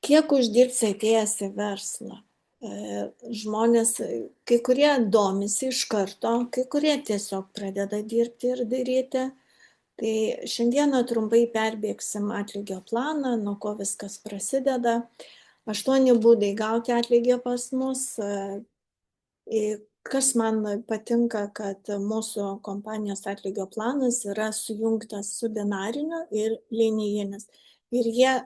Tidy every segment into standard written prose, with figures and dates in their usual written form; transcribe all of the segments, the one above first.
Kiek uždirbsi atėjęs į verslą? Žmonės, kai kurie domisi iš karto, kai kurie tiesiog pradeda dirbti ir daryti. Tai šiandieną trumpai perbėgsim atlygio planą, nuo ko viskas prasideda. 8 būdai gauti atlygį pas mus. Kas man patinka, kad mūsų kompanijos atlygio planas yra sujungtas su binariniu ir linijinis. Ir jie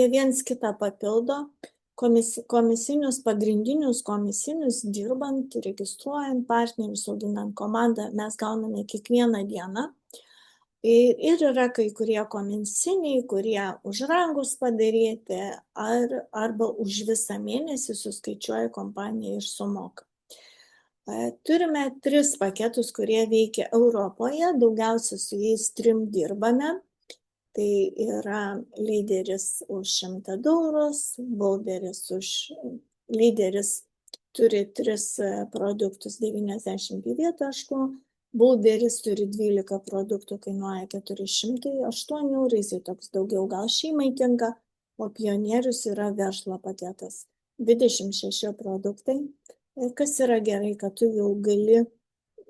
viens kitą papildo. Komisinius, pagrindinius komisinius dirbant, registruojant partnerius, auginant komandą, mes gauname kiekvieną dieną. Ir yra kai kurie komisiniai, kurie už rangus padaryti arba už visą mėnesį suskaičiuoja kompanija ir sumoka. Turime 3 paketus, kurie veikia Europoje, daugiausia su jais 3 dirbame. Tai yra lyderis už 100 eurus, bolderis lyderis turi 3 produktus 90 PV taškų, bolderis turi 12 produktų, kainuoja 408 eurais, tai toks daugiau gal šeimai tinka, o pionierius yra verslo paketas, 26 produktai. Kas yra gerai, kad tu jau gali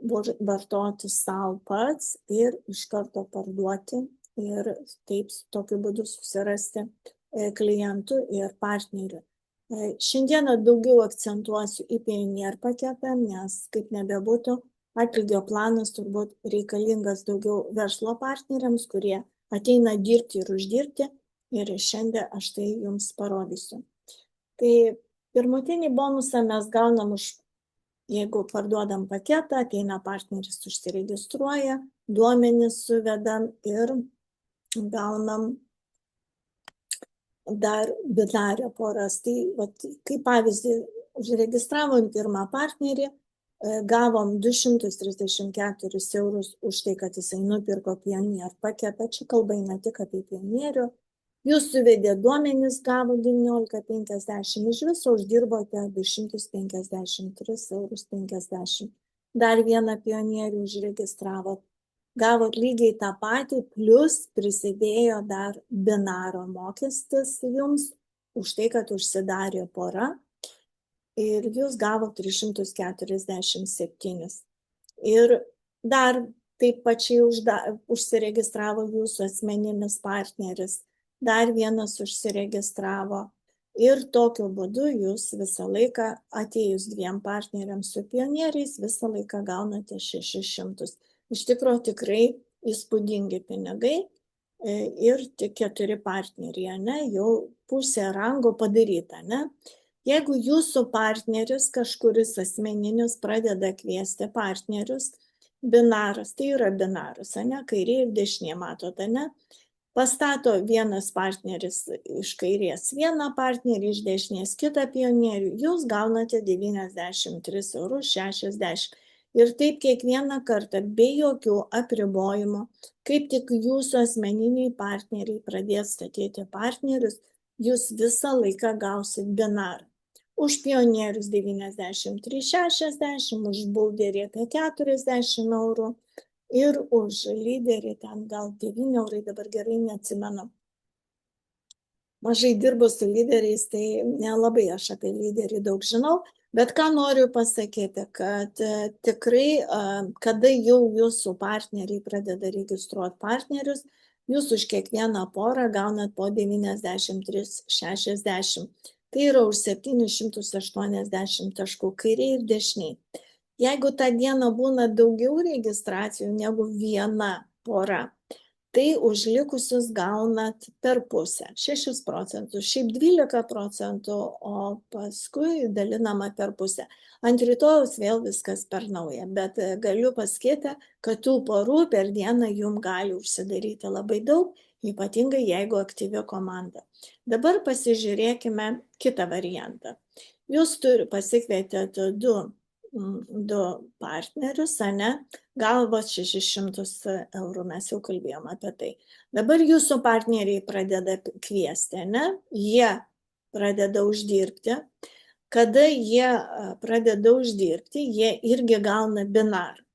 vartoti savo pats ir iš karto parduoti ir taip tokiu būdu susirasti klientų ir partnerių. Šiandieną daugiau akcentuosiu į pionier paketą, nes kaip nebebūtų, atlygio planas turbūt reikalingas daugiau verslo partneriams, kurie ateina dirbti ir uždirbti, ir šiandien aš tai jums parodysiu. Tai pirmutinį bonusą mes gaunam jeigu parduodam paketą, ateina partneris, užsiregistruoja, duomenis suvedam ir gaunam dar binario poras. Tai kaip pavyzdį, užregistravom pirmą partnerį, gavom 234 eurus už tai, kad jisai nupirko pionier paketą. Čia kalba eina tik apie pionierių. Jūs suvedė duomenis, gavo 19,50, iš viso uždirbote 253,50 eurus. Dar vieną pionierių užregistravot, gavot lygiai tą patį, plus prisidėjo dar binaro mokestis jums už tai, kad užsidarė pora ir jūs gavot 347. Ir dar taip pačiai užsiregistravo jūsų asmeninis partneris. Dar vienas užsiregistravo ir tokiu būdu jūs visą laiką, atėjus 2 partneriams su pionieriais, visą laiką gaunate 600. Iš tikrųjų tikrai įspūdingi pinigai ir tik 4 partneriai, ne, jau pusė rango padaryta. Ne? Jeigu jūsų partneris, kažkuris asmeninis, pradeda kviesti partnerius, binaras, tai yra binaras, ne, kairė ir dešinė, matote, ne? Pastato vienas partneris iš kairės vieną partnerį, iš dešinės kitą pionierių, jūs gaunate 93,60 eurus. Ir taip kiekvieną kartą, be jokių apribojimų, kaip tik jūsų asmeniniai partneriai pradės statyti partnerius, jūs visą laiką gausit binarą. Už pionierius 93,60, už bolderį apie 40 eurų. Ir už lyderį ten gal 9 eurai, dabar gerai neatsimenu. Mažai dirbu su lyderiais, tai nelabai aš apie lyderį daug žinau, bet ką noriu pasakyti, kad tikrai, kada jau jūsų partneriai pradeda registruoti partnerius, jūs už kiekvieną porą gaunat po 93,60. Tai yra už 780 taškų kairiai ir dešiniai. Jeigu tą dieną būna daugiau registracijų negu viena pora, tai už likusius gaunat per pusę, 6 procentus, šiaip 12 procentų, o paskui dalinama per pusę. Ant rytojaus vėl viskas per naują, bet galiu pasakyti, kad tų porų per dieną jums gali užsidaryti labai daug, ypatingai jeigu aktyvi komanda. Dabar pasižiūrėkime kitą variantą. Jūs pasikvietėte 2 partnerius, ne, galvos 600 eurų, mes jau kalbėjom apie tai. Dabar jūsų partneriai pradeda kviesti, ne, jie pradeda uždirbti. Kada jie pradeda uždirbti, jie irgi gauna binarą.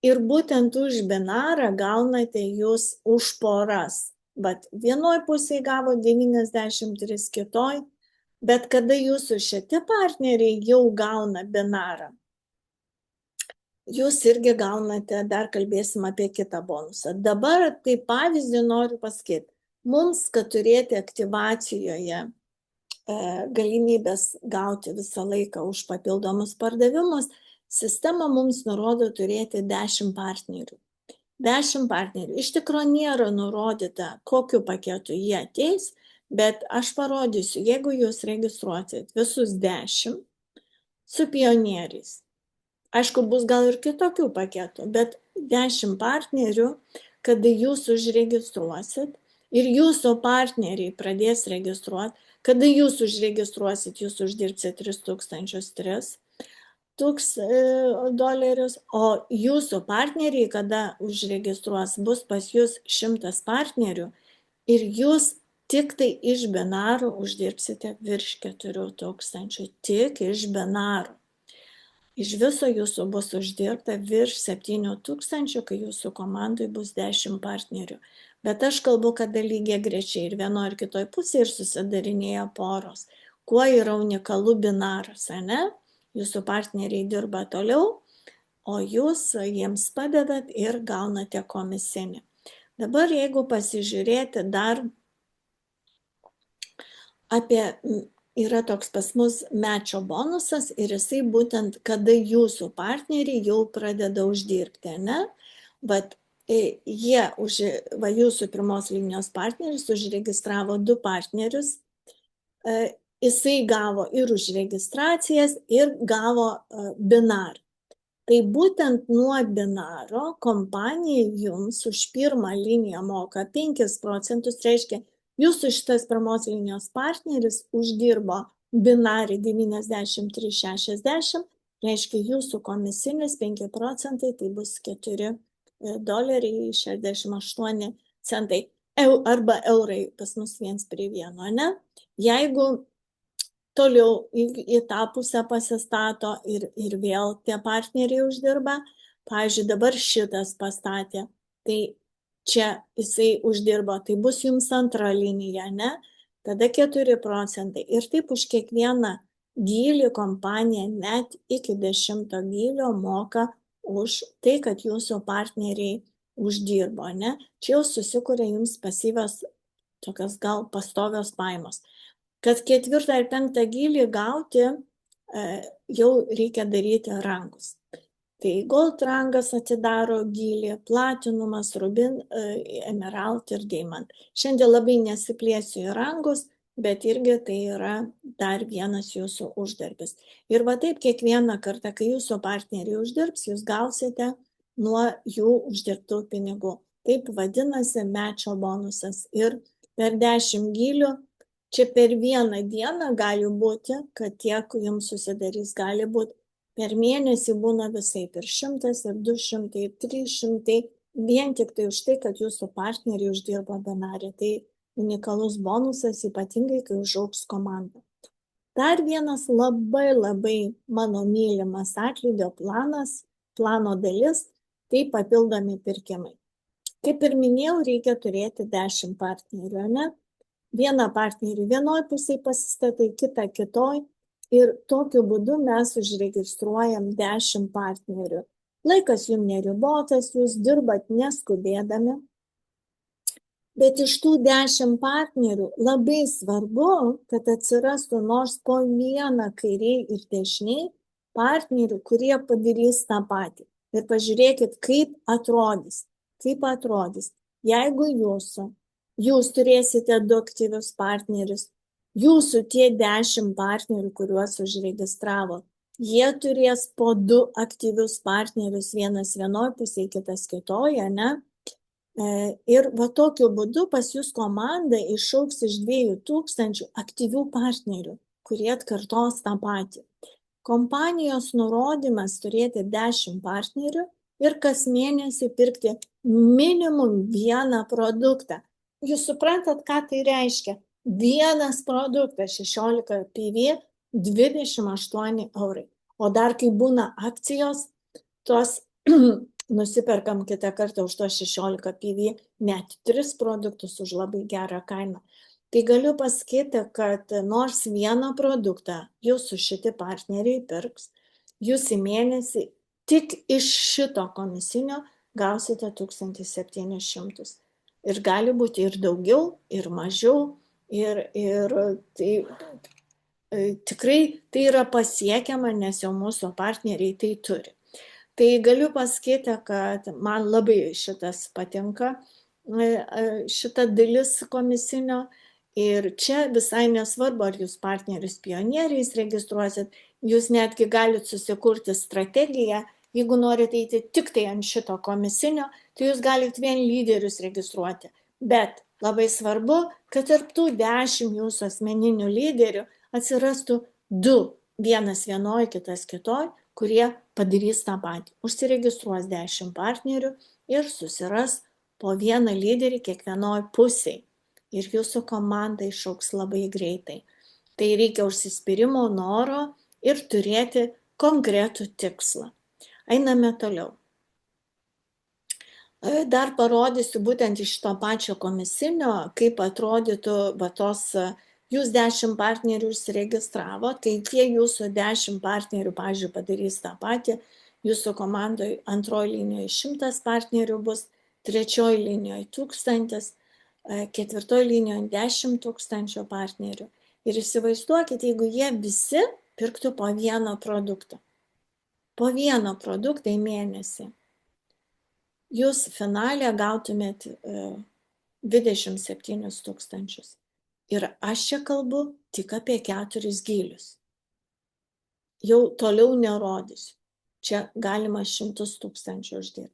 Ir būtent už binarą gaunate jūs už poras. Bet vienoj pusėje gavo 93, kitoj, bet kada jūsų šitie partneriai jau gauna binarą, jūs irgi gaunate, dar kalbėsim apie kitą bonusą. Dabar kaip pavyzdį noriu pasakyti, mums, kad turėti aktyvacijoje galimybės gauti visą laiką už papildomus pardavimus, sistema mums nurodo turėti 10 partnerių. 10 partnerių. Iš tikrųjų nėra nurodyta, kokiu paketu jie ateis, bet aš parodysiu, jeigu jūs registruosit visus 10 su pionieriais. Aišku, bus gal ir kitokių paketų, bet 10 partnerių, kada jūs užregistruosit ir jūsų partneriai pradės registruoti, kada jūs užregistruosit, jūs uždirbsit $3003, o jūsų partneriai, kada užregistruos, bus pas jūs 100 partnerių ir jūs tik tai iš binarų uždirbsite virš 4000, tik iš binarų. Iš viso jūsų bus uždirbta virš 7000, kai jūsų komandai bus 10 partnerių. Bet aš kalbu, kada lygiai grečiai ir vienoje ir kitoje pusėje ir susidarinėja poros. Kuo yra unikalu binaras, ne? Jūsų partneriai dirba toliau, o jūs jiems padedat ir gaunate komisinį. Dabar jeigu pasižiūrėti dar apie, yra toks pas mus mečio bonusas ir jisai būtent, kada jūsų partneriai jau pradeda uždirbti, ne? Bet jūsų pirmos linijos partneris užregistravo 2 partnerius, jisai gavo ir už registracijas, ir gavo binarą. Tai būtent nuo binaro kompanija jums už pirmą liniją moka 5%, reiškia, jūsų šitas pirmos linijos partneris uždirbo binarį 93,60, reiškia, jūsų komisinis 5%, tai bus $4,68 arba eurai, pas mus 1:1, ne? Jeigu toliau į tą pusę pasistato ir vėl tie partneriai uždirba, pavyzdžiui, dabar šitas pastatė, tai čia jisai uždirbo, tai bus jums antra linija, ne? Tada 4%. Ir taip už kiekvieną gylį kompanija net iki 10 gylio moka už tai, kad jūsų partneriai uždirbo, ne? Čia jau susikuria jums pasyvios, tokios gal pastovios pajamos. Kad 4 ir 5 gylį gauti, jau reikia daryti rangus. Tai gold rangas atidaro gylį, platinumas, rubin, emerald ir diamant. Šiandien labai nesiplėsiu į rangus, bet irgi tai yra dar vienas jūsų uždarbis. Ir va taip kiekvieną kartą, kai jūsų partneriai uždirbs, jūs gausite nuo jų uždirbtų pinigų. Taip vadinasi mečio bonusas. Ir per 10 gylių, čia per vieną dieną gali būti, kad tiek jums susidarys, gali būti per mėnesį būna visai ir 100, ir 200, ir 300, vien tik tai už tai, kad jūsų partneriai uždirba binarį. Tai unikalus bonusas, ypatingai, kai užaugs komanda. Dar vienas labai mano mylimas atlygio plano dalis, tai papildomi pirkimai. Kaip ir minėjau, reikia turėti 10 partnerių, ne? Vieną partnerį vienoj pusėje pasistatai, kitą kitoj ir tokiu būdu mes užregistruojam 10 partnerių. Laikas jums neribotas, jūs dirbat neskubėdami, bet iš tų 10 partnerių labai svarbu, kad atsirastų nors po vieną kairiai ir dešiniai partnerių, kurie padarys tą patį. Ir pažiūrėkit, kaip atrodys. Jeigu jūs turėsite 2 aktyvius partnerius, jūsų tie 10 partnerių, kuriuos užregistravo, jie turės po 2 aktyvius partnerius, vienas vienoj pusėje, kitas kitoje, ne? Ir va tokiu būdu pas jūs komanda išaugs iš 2000 aktyvių partnerių, kurie atkartos tą patį. Kompanijos nurodymas turėti 10 partnerių ir kas mėnesį pirkti minimum vieną produktą. Jūs suprantat, ką tai reiškia? Vienas produktas 16 PV 28 eurai. O dar kai būna akcijos, tos nusiperkam kitą kartą už to 16 PV net 3 produktus už labai gerą kainą. Tai galiu pasakyti, kad nors vieną produktą jūsų šiti partneriai pirks, jūs į mėnesį tik iš šito komisinio gausite 1700. Ir gali būti ir daugiau, ir mažiau, ir tai tikrai tai yra pasiekiama, nes jau mūsų partneriai tai turi. Tai galiu pasakyti, kad man labai šitas patinka, šita dalis komisinio. Ir čia visai nesvarbu, ar jūs partnerius pionieriais registruosit, jūs netgi galite susikurti strategiją, jeigu norite eiti tik tai ant šito komisinio, tai jūs galite vien lyderius registruoti. Bet labai svarbu, kad tarp tų 10 jūsų asmeninių lyderių atsirastų 2, vienas vienoj, kitas kitoj, kurie padarys tą patį. Užsiregistruos 10 partnerių ir susiras po vieną lyderį kiekvienoj pusėj. Ir jūsų komanda išaugs labai greitai. Tai reikia užsispyrimo, noro ir turėti konkretų tikslą. Einame toliau. Dar parodysiu būtent iš to pačio komisinio, kaip atrodytų tos, jūs 10 partnerių užsiregistravo, tai tie jūsų 10 partnerių, pavyzdžiui, padarys tą patį, jūsų komandoje antroji linijoje 100 partnerių bus, trečioji linijoje 1000, ketvirtoji linijoje 10 000 partnerių. Ir įsivaizduokit, jeigu jie visi pirktų po vieną produktą. Po vieną produktą į mėnesį. Jūs finale gautumėt 27 000. Ir aš čia kalbu tik apie 4 gylius. Jau toliau nerodysiu. Čia galima 100 000 uždirbti.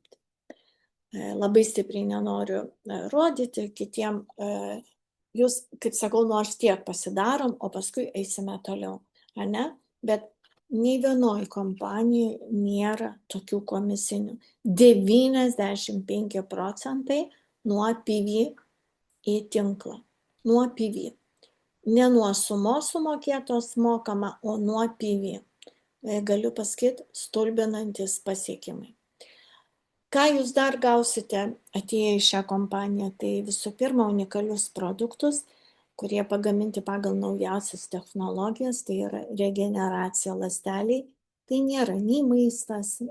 Labai stipriai nenoriu rodyti kitiem. Jūs, kaip sakau, nors tiek pasidarom, o paskui eisime toliau. Ne? Bet nei vienoj kompanijai nėra tokių komisinių. 95% nuo PV į tinklą. Nuo PV. Ne nuo sumos sumokėtos mokama, o nuo PV. Galiu pasakyti, stulbinantis pasiekimai. Ką jūs dar gausite atėję į šią kompaniją? Tai visų pirma unikalius produktus, kurie pagaminti pagal naujausias technologijas, tai yra regeneracija ląsteliai. Tai nėra nei maistas,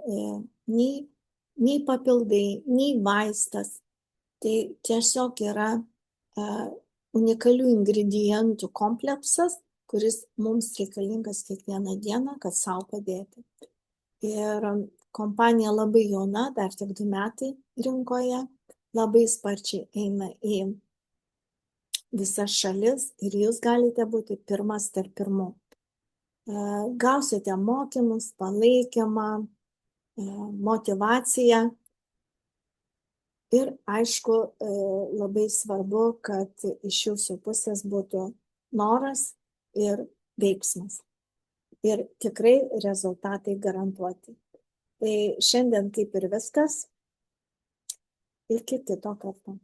nei papildai, nei vaistas. Tai tiesiog yra unikalių ingredientų kompleksas, kuris mums reikalingas kiekvieną dieną, kad savo padėti. Ir kompanija labai jauna, dar tik 2 metai rinkoje, labai sparčiai eina į visas šalis ir jūs galite būti pirmas tarp pirmų. Gausite mokymus, palaikymą, motivaciją ir aišku, labai svarbu, kad iš jūsų pusės būtų noras ir veiksmas. Ir tikrai rezultatai garantuoti. Tai šiandien kaip ir viskas. Iki kito karto.